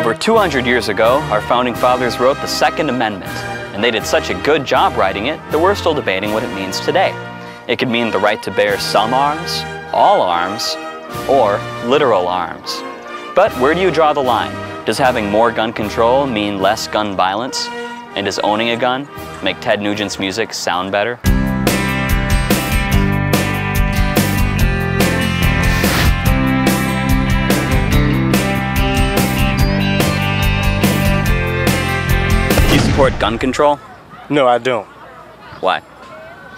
Over 200 years ago, our founding fathers wrote the Second Amendment, and they did such a good job writing it that we're still debating what it means today. It could mean the right to bear some arms, all arms, or literal arms. But where do you draw the line? Does having more gun control mean less gun violence? And does owning a gun make Ted Nugent's music sound better? Do you support gun control? No, I don't. Why?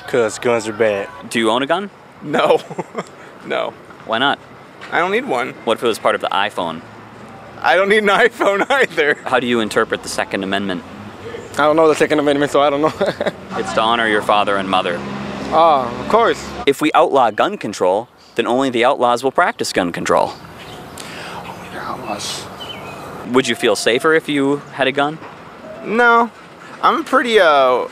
Because guns are bad. Do you own a gun? No. No. Why not? I don't need one. What if it was part of the iPhone? I don't need an iPhone either. How do you interpret the Second Amendment? I don't know the Second Amendment, so I don't know. It's to honor your father and mother. Of course. If we outlaw gun control, then only the outlaws will practice gun control. Only the outlaws. Would you feel safer if you had a gun? No. I'm pretty, I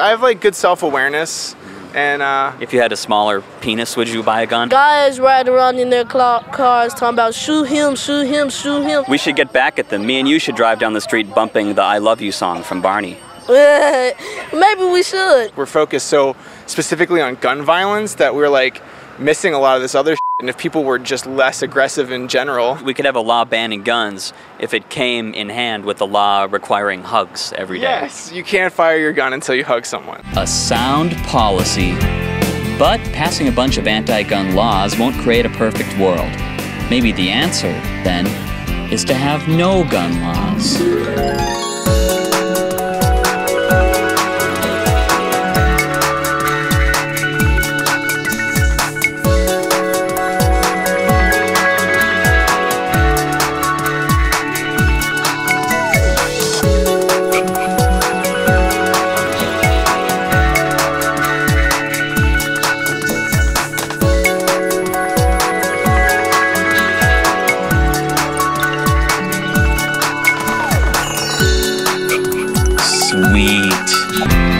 have like good self-awareness. And If you had a smaller penis, would you buy a gun? Guys riding around in their cars talking about shoot him, shoot him, shoot him. We should get back at them. Me and you should drive down the street bumping the I Love You song from Barney. Maybe we should. we're focused so specifically on gun violence that we're like missing a lot of this other shit. And if people were just less aggressive in general. We could have a law banning guns if it came in hand with a law requiring hugs every day. Yes, you can't fire your gun until you hug someone. A sound policy. But passing a bunch of anti-gun laws won't create a perfect world. Maybe the answer, then, is to have no gun laws.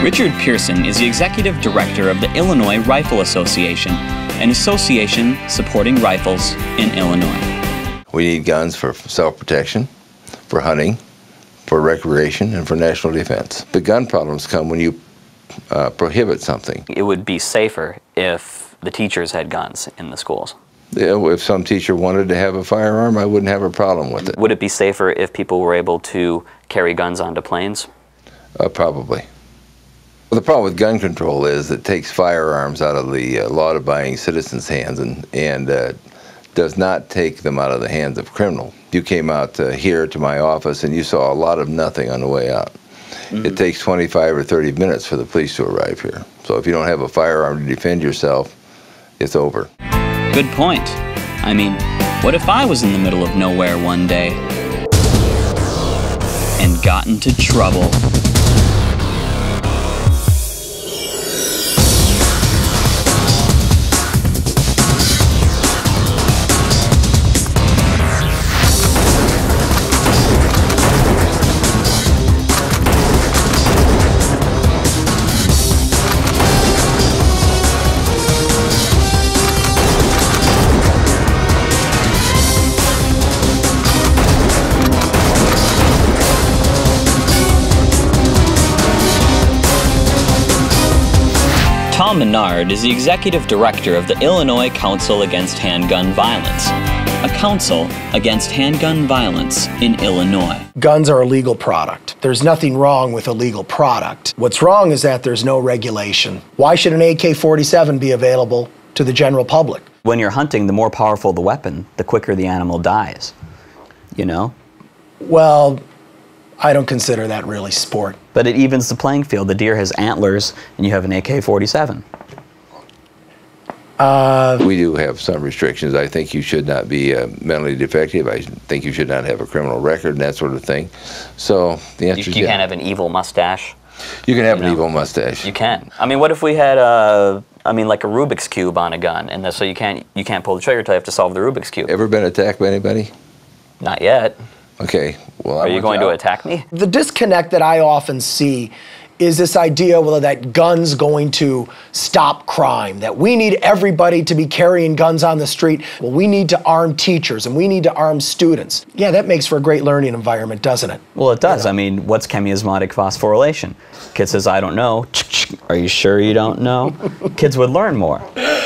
Richard Pearson is the executive director of the Illinois Rifle Association, an association supporting rifles in Illinois. We need guns for self-protection, for hunting, for recreation, and for national defense. The gun problems come when you prohibit something. It would be safer if the teachers had guns in the schools. If some teacher wanted to have a firearm, I wouldn't have a problem with it. Would it be safer if people were able to carry guns onto planes? Probably. Well, the problem with gun control is it takes firearms out of the law-abiding citizens' hands and does not take them out of the hands of criminals. You came out here to my office and you saw a lot of nothing on the way out. Mm-hmm. It takes 25 or 30 minutes for the police to arrive here. So if you don't have a firearm to defend yourself, it's over. Good point. I mean, what if I was in the middle of nowhere one day and got into trouble? Tom Menard is the executive director of the Illinois Council Against Handgun Violence, a council against handgun violence in Illinois. Guns are a legal product. There's nothing wrong with a legal product. What's wrong is that there's no regulation. Why should an AK-47 be available to the general public? When you're hunting, the more powerful the weapon, the quicker the animal dies, you know? Well, I don't consider that really sport. But it evens the playing field. The deer has antlers, and you have an AK-47. We do have some restrictions. I think you should not be mentally defective. I think you should not have a criminal record and that sort of thing. So the answer is You can't have an evil mustache. You can have an evil mustache. You can. I mean, what if we had like a Rubik's Cube on a gun, and so you can't pull the trigger until you have to solve the Rubik's Cube? Ever been attacked by anybody? Not yet. Okay. Well, Are you going to attack me? The disconnect that I often see is this idea, well, that guns going to stop crime, that we need everybody to be carrying guns on the street. Well, we need to arm teachers and we need to arm students. Yeah, that makes for a great learning environment, doesn't it? Well, it does. I mean, what's chemiosmotic phosphorylation? Kid says, I don't know. Are you sure you don't know? Kids would learn more.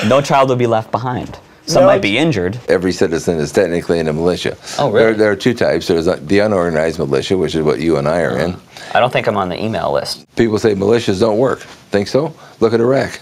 No child would be left behind. Some might be injured. Every citizen is technically in a militia. Oh, really? There are two types. There's the unorganized militia, which is what you and I are in. I don't think I'm on the email list. People say militias don't work. Think so? Look at Iraq.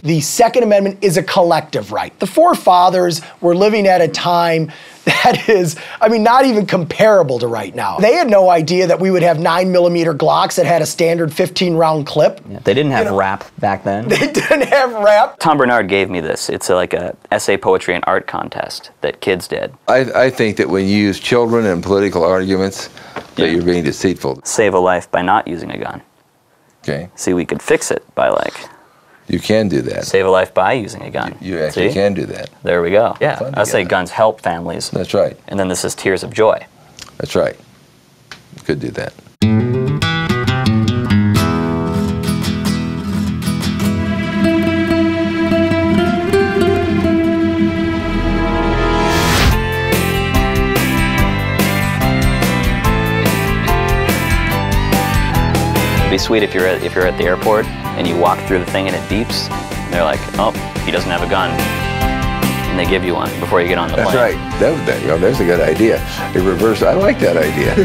The Second Amendment is a collective right. The forefathers were living at a time that is, I mean, not even comparable to right now. They had no idea that we would have 9mm Glocks that had a standard 15-round clip. Yeah, they didn't have rap back then. They didn't have rap. Tom Bernard gave me this. It's like a essay, poetry, and art contest that kids did. I think that when you use children in political arguments, that you're being deceitful. Save a life by not using a gun. Okay. See, we could fix it by You can do that. save a life by using a gun. You actually can do that. There we go. Yeah, Fun to I say get guns help families. That's right. And then this is Tears of Joy. That's right. You could do that. It'd be sweet if you're at the airport and you walk through the thing and it beeps. And they're like, oh, he doesn't have a gun. And they give you one before you get on the plane. That's right. There's a good idea. A reverse. I like that idea.